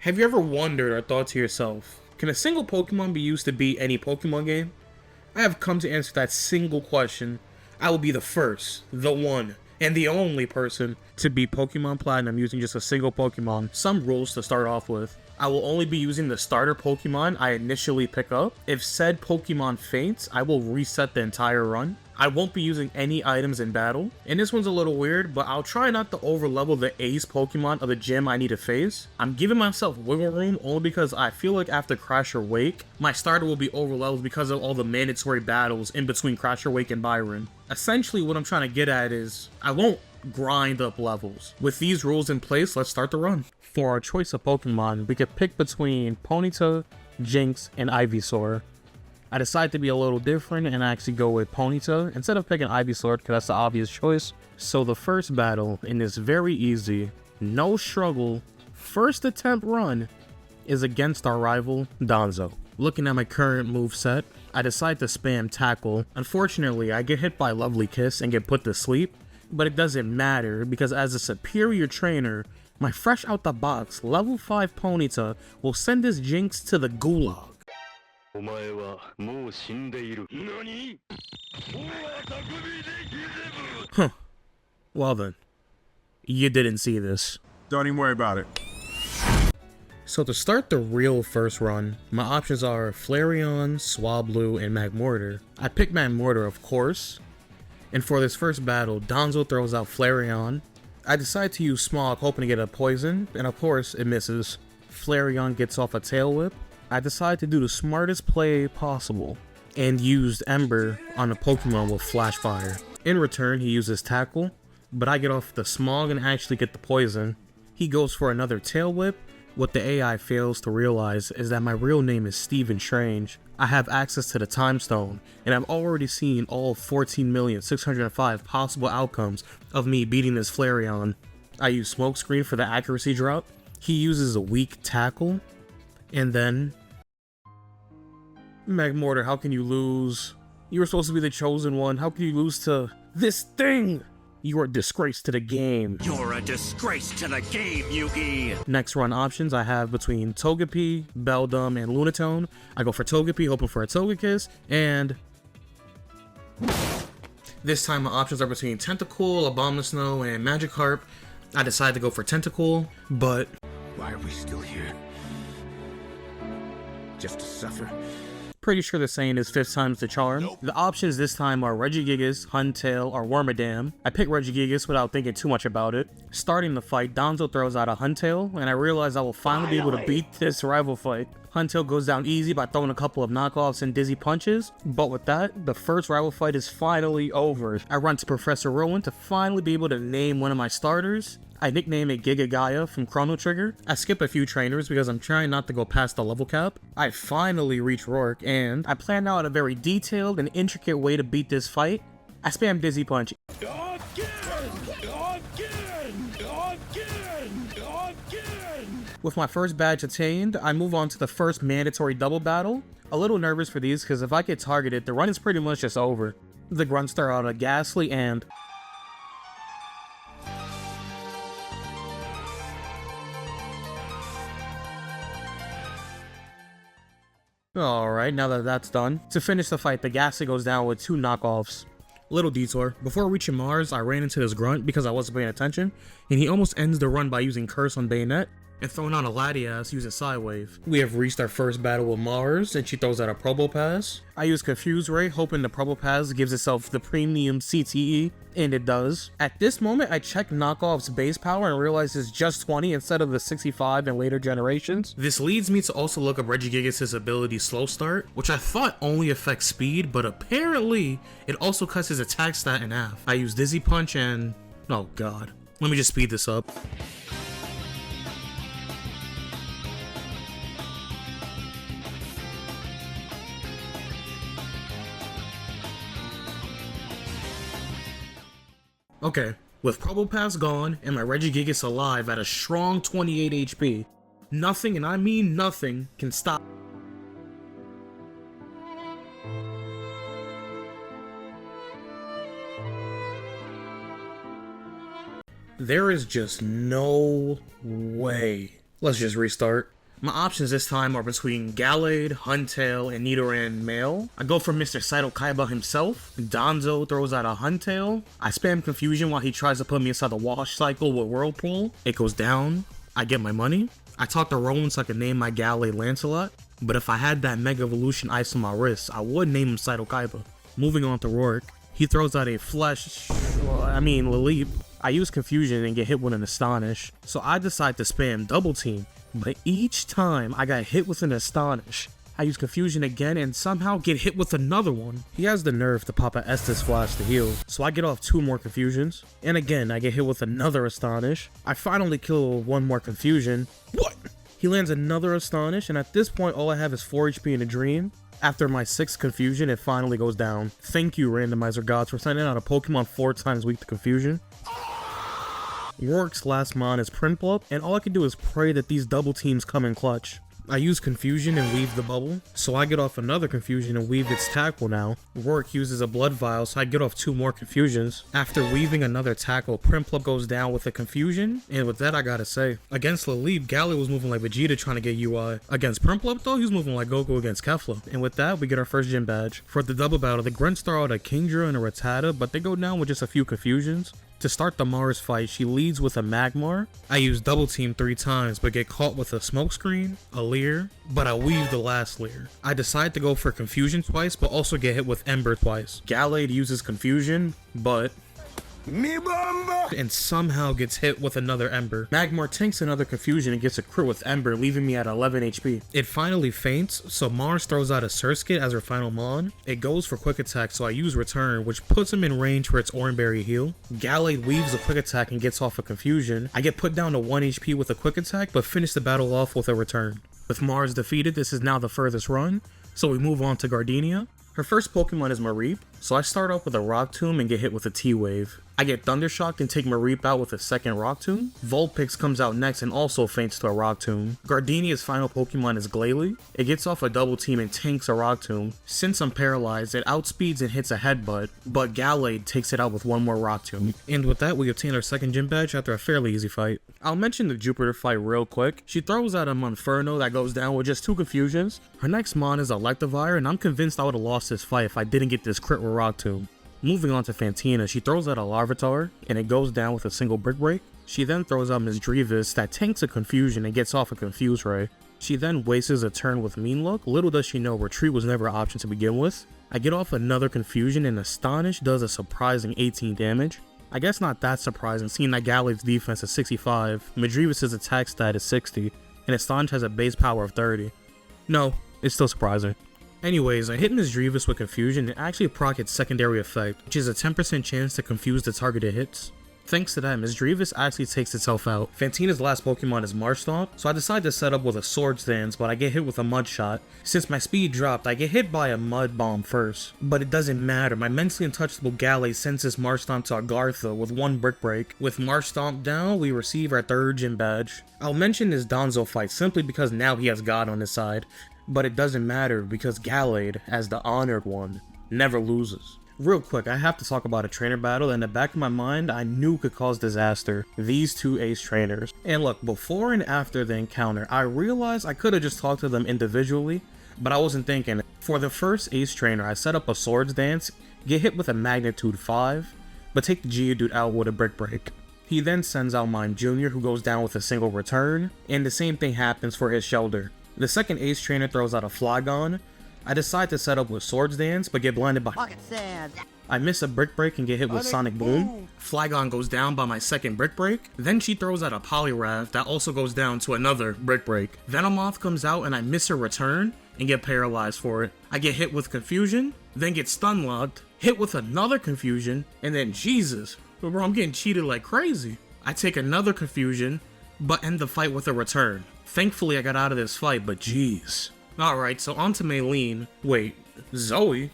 Have you ever wondered or thought to yourself, can a single Pokemon be used to beat any Pokemon game? I have come to answer that single question. I will be the first, the one, and the only person to beat Pokemon Platinum using just a single Pokemon. Some rules to start off with. I will only be using the starter Pokemon I initially pick up. If said Pokemon faints, I will reset the entire run. I won't be using any items in battle. And this one's a little weird, but I'll try not to overlevel the ace Pokemon of the gym I need to face. I'm giving myself wiggle room only because I feel like after Crasher Wake, my starter will be overleveled because of all the mandatory battles in between Crasher Wake and Byron. Essentially, what I'm trying to get at is, I won't grind up levels. With these rules in place, let's start the run. For our choice of Pokemon, we could pick between Ponyta, Jinx, and Ivysaur. I decided to be a little different and actually go with Ponyta instead of picking Ivysaur because that's the obvious choice. So the first battle in this very easy, no struggle, first attempt run is against our rival, Donzo. Looking at my current moveset, I decide to spam Tackle. Unfortunately, I get hit by Lovely Kiss and get put to sleep, but it doesn't matter because as a superior trainer, my fresh out the box level 5 Ponyta will send this Jinx to the gulag. Huh. Well then, you didn't see this. Don't even worry about it. So to start the real first run, my options are Flareon, Swablu, and Magmortar. I picked Magmortar, of course, and for this first battle, Donzo throws out Flareon. I decide to use Smog hoping to get a poison, and of course it misses. Flareon gets off a Tail Whip. I decide to do the smartest play possible and used Ember on a Pokemon with Flash Fire. In return, he uses Tackle, but I get off the Smog and actually get the poison. He goes for another Tail Whip. What the AI fails to realize is that my real name is Stephen Strange. I have access to the Time Stone, and I've already seen all 14,605 possible outcomes of me beating this Flareon. I use Smokescreen for the accuracy drop. He uses a weak Tackle, and then Magmortar, how can you lose? You were supposed to be the chosen one. How can you lose to this thing? You are a disgrace to the game. You're a disgrace to the game, Yugi! Next run options I have between Togepi, Beldum, and Lunatone. I go for Togepi, hoping for a Togekiss, and this time my options are between Tentacool, Abomasnow, and Magikarp. I decided to go for Tentacool, but Why are we still here? Just to suffer? pretty sure the saying is 5th time's the charm. Nope. The options this time are Regigigas, Huntail, or Wormadam. I picked Regigigas without thinking too much about it. Starting the fight, Donzo throws out a Huntail, and I realize I will finally be able to beat this rival fight. Huntail goes down easy by throwing a couple of knockoffs and dizzy punches, but with that, the first rival fight is finally over. I run to Professor Rowan to finally be able to name one of my starters. I nickname it Giga Gaia from Chrono Trigger. I skip a few trainers because I'm trying not to go past the level cap. I finally reach Rourke, and I plan out a very detailed and intricate way to beat this fight. I spam Dizzy Punch. With my first badge attained, I move on to the first mandatory double battle. A little nervous for these because if I get targeted, the run is pretty much just over. The grunts start out a Ghastly and alright, now that that's done, to finish the fight, the Ghastly goes down with 2 knockoffs. Little detour. Before reaching Mars, I ran into this grunt because I wasn't paying attention, and he almost ends the run by using Curse on Bayonet and throwing out a Latias using Psywave. We have reached our first battle with Mars, and she throws out a Probopass. I use Confuse Ray, hoping the Probopass gives itself the premium CTE, and it does. At this moment, I check Knockoff's base power and realize it's just 20 instead of the 65 in later generations. This leads me to also look up Regigigas' ability Slow Start, which I thought only affects speed, but apparently it also cuts his attack stat in half. I use Dizzy Punch and oh god. Let me just speed this up. Okay, with Probopass gone and my Regigigas alive at a strong 28 HP, nothing, and I mean nothing, can stop. There is just no way Let's just restart. My options this time are between Gallade, Huntail, and Nidoran male. I go for Mr. Saito Kaiba himself. Donzo throws out a Huntail. I spam Confusion while he tries to put me inside the wash cycle with Whirlpool. It goes down. I get my money. I talk to Roland so I can name my Gallade Lancelot. But if I had that Mega Evolution ice on my wrist, I would name him Saito Kaiba. Moving on to Rourke. He throws out a Laleep. I use Confusion and get hit with an Astonish. So I decide to spam Double Team. But each time I got hit with an Astonish, I use Confusion again and somehow get hit with another one. He has the nerve to pop a Estus Flash to heal, so I get off 2 more Confusions. And again, I get hit with another Astonish. I finally kill 1 more Confusion. What? He lands another Astonish, and at this point all I have is 4 HP in a Dream. After my 6th Confusion, it finally goes down. Thank you, Randomizer gods, for sending out a Pokemon 4 times weak to Confusion. Rourke's last mon is Prinplup, and all I can do is pray that these double teams come in clutch. I use Confusion and weave the bubble, so I get off another Confusion and weave its tackle now. Rourke uses a blood vial, so I get off 2 more Confusions. After weaving another tackle, Prinplup goes down with a Confusion, and with that I gotta say, against Laleep, Gallade was moving like Vegeta trying to get UI. Against Prinplup though, he was moving like Goku against Kefla. And with that, we get our first gym badge. For the double battle, the Grunts throw out a Kingdra and a Rattata, but they go down with just a few Confusions. To start the Mars fight, she leads with a Magmar. I use Double Team 3 times, but get caught with a Smokescreen, a Leer, but I weave the last Leer. I decide to go for Confusion twice, but also get hit with Ember twice. Gallade uses Confusion, but and somehow gets hit with another Ember. Magmar tanks another Confusion and gets a crit with Ember, leaving me at 11 HP. It finally faints, so Mars throws out a Surskit as her final mon. It goes for Quick Attack, so I use Return, which puts him in range for its Oranberry heal. Gallade weaves a Quick Attack and gets off a Confusion. I get put down to 1 HP with a Quick Attack, but finish the battle off with a Return. With Mars defeated, this is now the furthest run, so we move on to Gardenia. Her first Pokemon is Mareep, so I start off with a Rock Tomb and get hit with a T-Wave. I get Thundershocked and take Mareep out with a second Rock Tomb. Vulpix comes out next and also faints to a Rock Tomb. Gardenia's final Pokemon is Glalie. It gets off a Double Team and tanks a Rock Tomb. Since I'm paralyzed, it outspeeds and hits a Headbutt, but Gallade takes it out with 1 more Rock Tomb. And with that, we obtain our second gym badge after a fairly easy fight. I'll mention the Jupiter fight real quick. She throws out a Monferno that goes down with just 2 Confusions. Her next mon is Electivire, and I'm convinced I would have lost this fight if I didn't get this crit with Rock Tomb. Moving on to Fantina, she throws out a Larvitar, and it goes down with a single Brick Break. She then throws out Miss Drevis that tanks a Confusion and gets off a Confuse Ray. She then wastes a turn with Mean Look. Little does she know Retreat was never an option to begin with. I get off another Confusion and Astonish does a surprising 18 damage. I guess not that surprising seeing that Gallade's defense is 65, Madrivis' attack stat is 60, and Astonish has a base power of 30. No, it's still surprising. Anyways, I hit Miss Drevis with Confusion and actually proc its secondary effect, which is a 10% chance to confuse the targeted hits. Thanks to that, Miss Drevis actually takes itself out. Fantina's last Pokemon is Marshtomp, so I decide to set up with a Swords Dance, but I get hit with a Mud Shot. Since my speed dropped, I get hit by a Mud Bomb first. But it doesn't matter, my mentally untouchable Gallade senses Marshtomp to Agartha with 1 Brick Break. With Marshtomp down, we receive our 3rd gym badge. I'll mention this Donzo fight simply because now he has God on his side. But it doesn't matter because Gallade, as the honored one, never loses. Real quick, I have to talk about a trainer battle that in the back of my mind I knew could cause disaster. These 2 ace trainers. And look, before and after the encounter, I realized I could have just talked to them individually, but I wasn't thinking. For the first ace trainer, I set up a Swords Dance, get hit with a Magnitude 5, but take the Geodude out with a Brick Break. He then sends out Mime Jr., who goes down with a single Return, and the same thing happens for his Shelter. The second ace trainer throws out a Flygon. I decide to set up with Swords Dance, but get blinded by I miss a Brick Break and get hit with Sonic Boom. Flygon goes down by my second Brick Break. Then she throws out a Poliwrath that also goes down to another Brick Break. Venomoth comes out and I miss her Return and get paralyzed for it. I get hit with Confusion, then get Stun Locked, hit with another Confusion, and then Jesus, bro, I'm getting cheated like crazy. I take another Confusion, but end the fight with a Return. Thankfully I got out of this fight, but jeez. Alright, so on to Maylene. Wait, Zoe?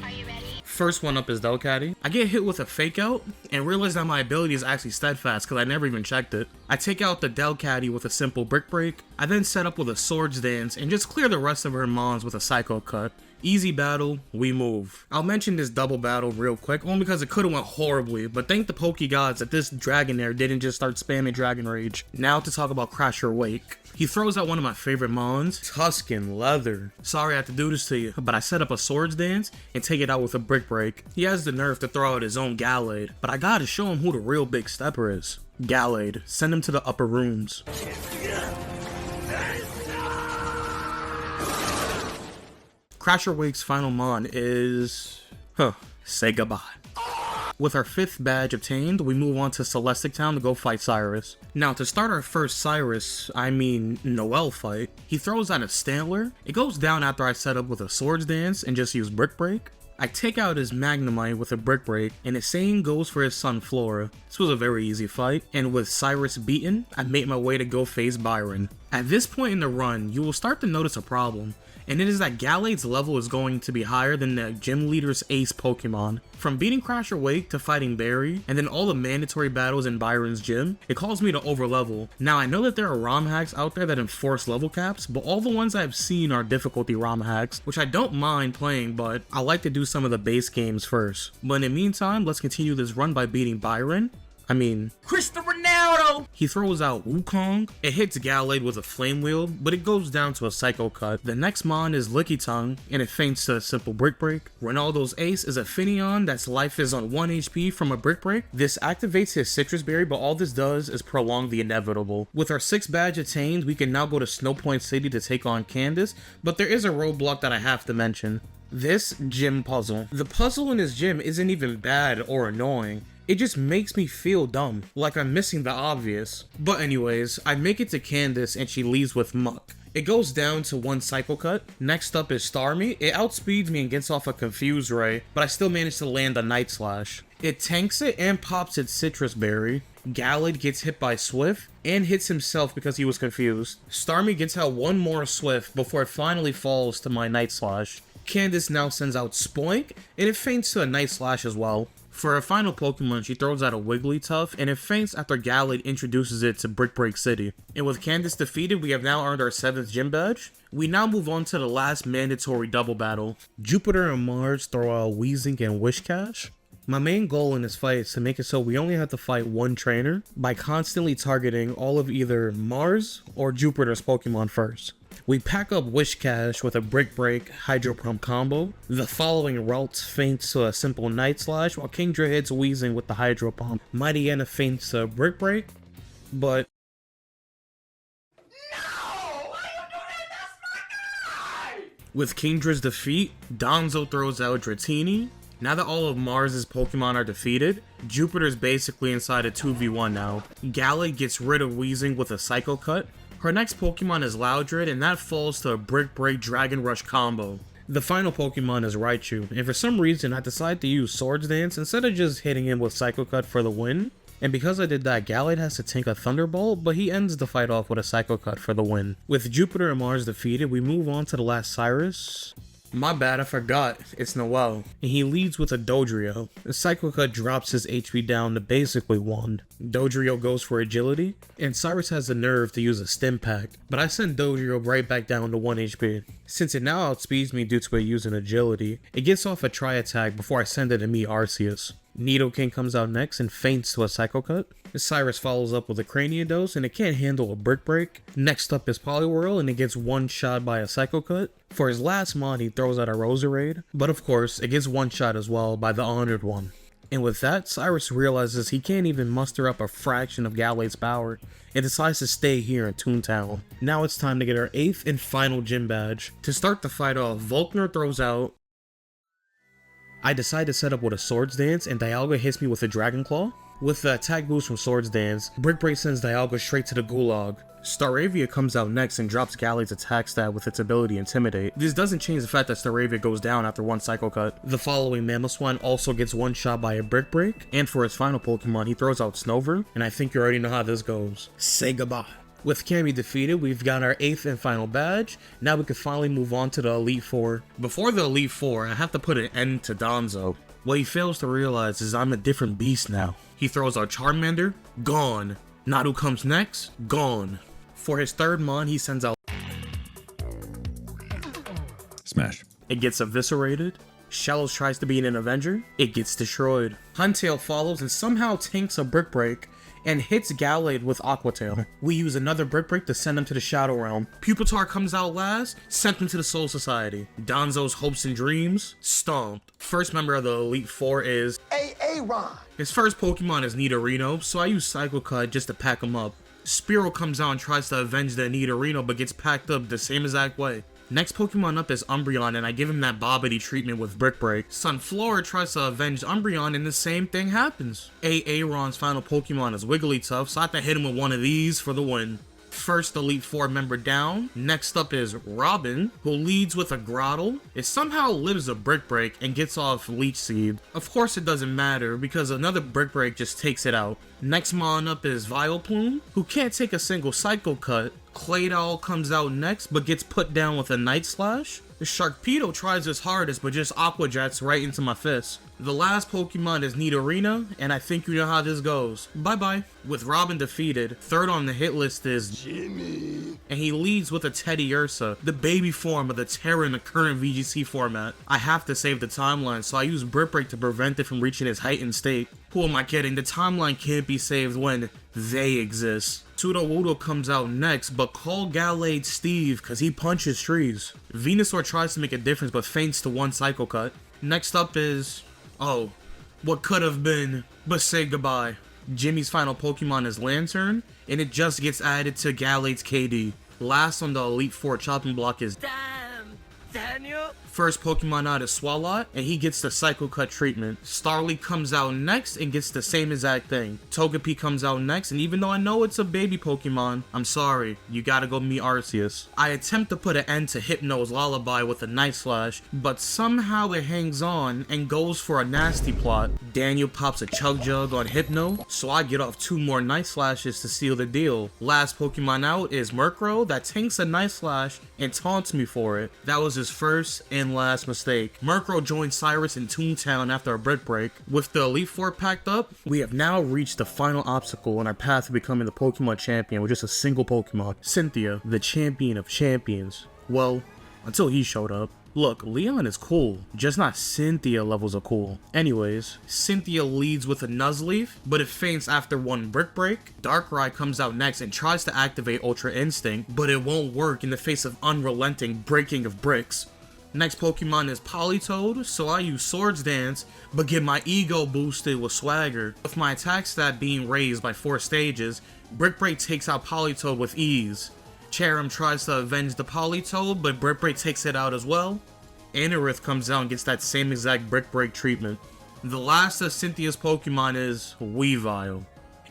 Are you ready? First one up is Delcatty. I get hit with a Fake Out, and realize that my ability is actually Steadfast because I never even checked it. I take out the Delcatty with a simple Brick Break. I then set up with a Swords Dance and just clear the rest of her mons with a Psycho Cut. Easy battle, we move. I'll mention this double battle real quick, only because it could've went horribly, but thank the Poke Gods that this Dragonair didn't just start spamming Dragon Rage. Now to talk about Crasher Wake. He throws out one of my favorite mons, Tuscan Leather. Sorry I have to do this to you, but I set up a Swords Dance and take it out with a Brick Break. He has the nerve to throw out his own Gallade, but I gotta show him who the real big stepper is. Gallade, send him to the upper rooms. Crasher Wake's final mon is... say goodbye. With our 5th badge obtained, we move on to Celestic Town to go fight Cyrus. Now, to start our first Noel fight, he throws out a Stantler. It goes down after I set up with a Swords Dance and just use Brick Break. I take out his Magnemite with a Brick Break, and the same goes for his son Flora. This was a very easy fight, and with Cyrus beaten, I made my way to go face Byron. At this point in the run, you will start to notice a problem, and it is that Gallade's level is going to be higher than the gym leader's ace Pokemon. From beating Crasher Wake to fighting Barry, and then all the mandatory battles in Byron's gym, it caused me to overlevel. Now I know that there are ROM hacks out there that enforce level caps, but all the ones I've seen are difficulty ROM hacks, which I don't mind playing, but I like to do some of the base games first. But in the meantime, let's continue this run by beating Byron. Cristiano Ronaldo! He throws out Wukong. It hits Gallade with a Flame Wheel, but it goes down to a Psycho Cut. The next mon is Licky Tongue, and it feints to a simple Brick Break. Ronaldo's ace is a Finneon that's life is on 1 HP from a Brick Break. This activates his Citrus Berry, but all this does is prolong the inevitable. With our 6th badge attained, we can now go to Snow Point City to take on Candace, but there is a roadblock that I have to mention. This gym puzzle. The puzzle in this gym isn't even bad or annoying. It just makes me feel dumb, like I'm missing the obvious. But anyways, I make it to Candace and she leaves with Muck. It goes down to 1 Psycho Cut. Next up is Starmie. It outspeeds me and gets off a Confuse Ray, but I still manage to land a Night Slash. It tanks it and pops its Citrus Berry. Gallade gets hit by Swift and hits himself because he was confused. Starmie gets out 1 more Swift before it finally falls to my Night Slash. Candace now sends out Spoink and it feints to a Night Slash as well. For her final Pokemon, she throws out a Wigglytuff, and it faints after Gallade introduces it to Brick Break City. And with Candace defeated, we have now earned our 7th gym badge. We now move on to the last mandatory double battle. Jupiter and Mars throw out Weezing and Wishcash. My main goal in this fight is to make it so we only have to fight 1 trainer by constantly targeting all of either Mars or Jupiter's Pokemon first. We pack up Wishcash with a Brick Break Hydro Pump combo. The following routes feints to a simple Night Slash, while Kingdra hits Weezing with the Hydro Pump. Mightyena feints to Brick Break, but... No! Why you do that? That's my guy! With Kingdra's defeat, Donzo throws out Dratini. Now that all of Mars's Pokemon are defeated, Jupiter's basically inside a 2v1 now. Gallade gets rid of Weezing with a Psycho Cut. Her next Pokemon is Loudred, and that falls to a Brick Break Dragon Rush combo. The final Pokemon is Raichu, and for some reason I decided to use Swords Dance instead of just hitting him with Psycho Cut for the win. And because I did that, Gallade has to tank a Thunderbolt, but he ends the fight off with a Psycho Cut for the win. With Jupiter and Mars defeated, we move on to the last Cyrus. My bad, I forgot. It's Noel. And he leads with a Dodrio. The Psycho Cut drops his HP down to basically 1. Dodrio goes for agility, and Cyrus has the nerve to use a Stim Pack, but I send Dodrio right back down to 1 HP. Since it now outspeeds me due to it using agility, it gets off a Tri-Attack before I send it to me Arceus. Nidoking comes out next and feints to a Psycho Cut. Cyrus follows up with a Cranidos, and it can't handle a Brick Break. Next up is Poliwhirl, and it gets 1-shot by a Psycho Cut. For his last mon, he throws out a Roserade, but of course, it gets 1-shot as well by the Honored One. And with that, Cyrus realizes he can't even muster up a fraction of Gallade's power, and decides to stay here in Toontown. Now it's time to get our 8th and final gym badge. To start the fight off, Volkner throws out... I decide to set up with a Swords Dance, and Dialga hits me with a Dragon Claw. With the attack boost from Swords Dance, Brick Break sends Dialga straight to the Gulag. Staravia comes out next and drops Gallade's attack stat with its ability Intimidate. This doesn't change the fact that Staravia goes down after 1 Psycho Cut. The following Mamoswine also gets 1-shot by a Brick Break, and for his final Pokemon, he throws out Snover, and I think you already know how this goes. Say goodbye. With Cammy defeated, we've got our 8th and final badge. Now we can finally move on to the Elite Four. Before the Elite Four, I have to put an end to Donzo. What he fails to realize is I'm a different beast now. He throws out Charmander, gone. Nadu comes next, gone. For his third mon, he sends out Smash. it gets eviscerated. Shellos tries to be an Avenger, it gets destroyed. Huntail follows and somehow tanks a Brick Break and hits Gallade with Aqua Tail. We use another Brick Break to send him to the Shadow Realm. Pupitar comes out last, sent him to the Soul Society. Donzo's Hopes and Dreams, stomped. First member of the Elite Four is Ron. His first Pokemon is Nidorino, so I use Psycho Cut just to pack him up. Spearow comes out and tries to avenge the Nidorino but gets packed up the same exact way. Next Pokemon up is Umbreon, and I give him that Bobbity treatment with Brick Break. Sunflora tries to avenge Umbreon, and the same thing happens. Aaron's final Pokemon is Wigglytuff, so I have to hit him with one of these for the win. First Elite Four member down. Next up is Robin, who leads with a Grottle. It somehow lives a Brick Break and gets off Leech Seed. Of course it doesn't matter, because another Brick Break just takes it out. Next mon up is Vileplume, who can't take a single Psycho Cut. Claydol comes out next, but gets put down with a Night Slash. The Sharpedo tries his hardest, but just Aqua Jets right into my fist. The last Pokemon is Nidorina, and I think you know how this goes. Bye-bye. With Robin defeated, third on the hit list is Jimmy, and he leads with a Teddiursa, the baby form of the Terra in the current VGC format. I have to save the timeline, so I use Brick Break to prevent it from reaching its heightened state. Who am I kidding? The timeline can't be saved when they exist. Sudowoodo comes out next, but call Gallade Steve, cause he punches trees. Venusaur tries to make a difference, but faints to one Psycho Cut. Next up is... oh, what could have been, but say goodbye. Jimmy's final Pokemon is Lantern, and it just gets added to Gallade's KD. Last on the Elite Four chopping block is... damn, Daniel! First Pokemon out is Swalot, and he gets the Psycho Cut treatment. Starly comes out next and gets the same exact thing. Togepi comes out next, and even though I know it's a baby Pokemon, I'm sorry, you gotta go meet Arceus. I attempt to put an end to Hypno's Lullaby with a Night Slash, but somehow it hangs on and goes for a nasty plot. Daniel pops a Chug Jug on Hypno, so I get off 2 more Night Slashes to seal the deal. Last Pokemon out is Murkrow that tanks a Night Slash and taunts me for it. That was his first and last mistake. Murkrow joined Cyrus in Toontown after a Brick Break. With the Elite Four packed up, we have now reached the final obstacle on our path to becoming the Pokemon champion with just a single Pokemon. Cynthia, the champion of champions. Well, until he showed up. Look, Leon is cool, just not Cynthia levels of cool. Anyways, Cynthia leads with a Nuzleaf, but it faints after one Brick Break. Darkrai comes out next and tries to activate Ultra Instinct, but it won't work in the face of unrelenting breaking of bricks. Next Pokemon is Politoed, so I use Swords Dance, but get my ego boosted with Swagger. With my attack stat being raised by 4 stages, Brick Break takes out Politoed with ease. Cherim tries to avenge the Politoed, but Brick Break takes it out as well. Anorith comes out and gets that same exact Brick Break treatment. The last of Cynthia's Pokemon is Weavile.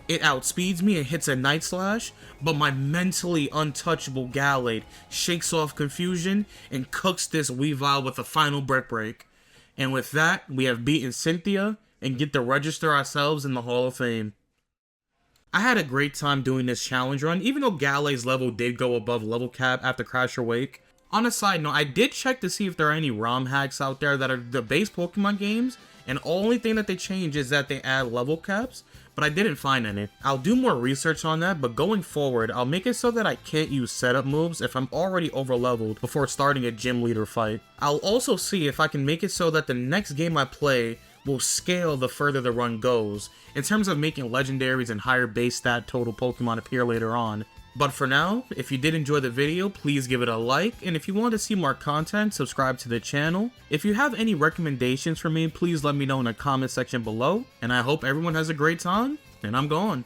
It outspeeds me and hits a Night Slash, but my mentally untouchable Gallade shakes off confusion and cooks this Weavile with a final Brick Break. And with that, we have beaten Cynthia and get to register ourselves in the Hall of Fame. I had a great time doing this challenge run, even though Gallade's level did go above level cap after Crash or Wake. On a side note, I did check to see if there are any ROM hacks out there that are the base Pokemon games, and the only thing that they change is that they add level caps, but I didn't find any. I'll do more research on that, but going forward, I'll make it so that I can't use setup moves if I'm already overleveled before starting a gym leader fight. I'll also see if I can make it so that the next game I play will scale the further the run goes, in terms of making legendaries and higher base stat total Pokemon appear later on. But for now, if you did enjoy the video, please give it a like, and if you want to see more content, subscribe to the channel. If you have any recommendations for me, please let me know in the comment section below, and I hope everyone has a great time, and I'm gone.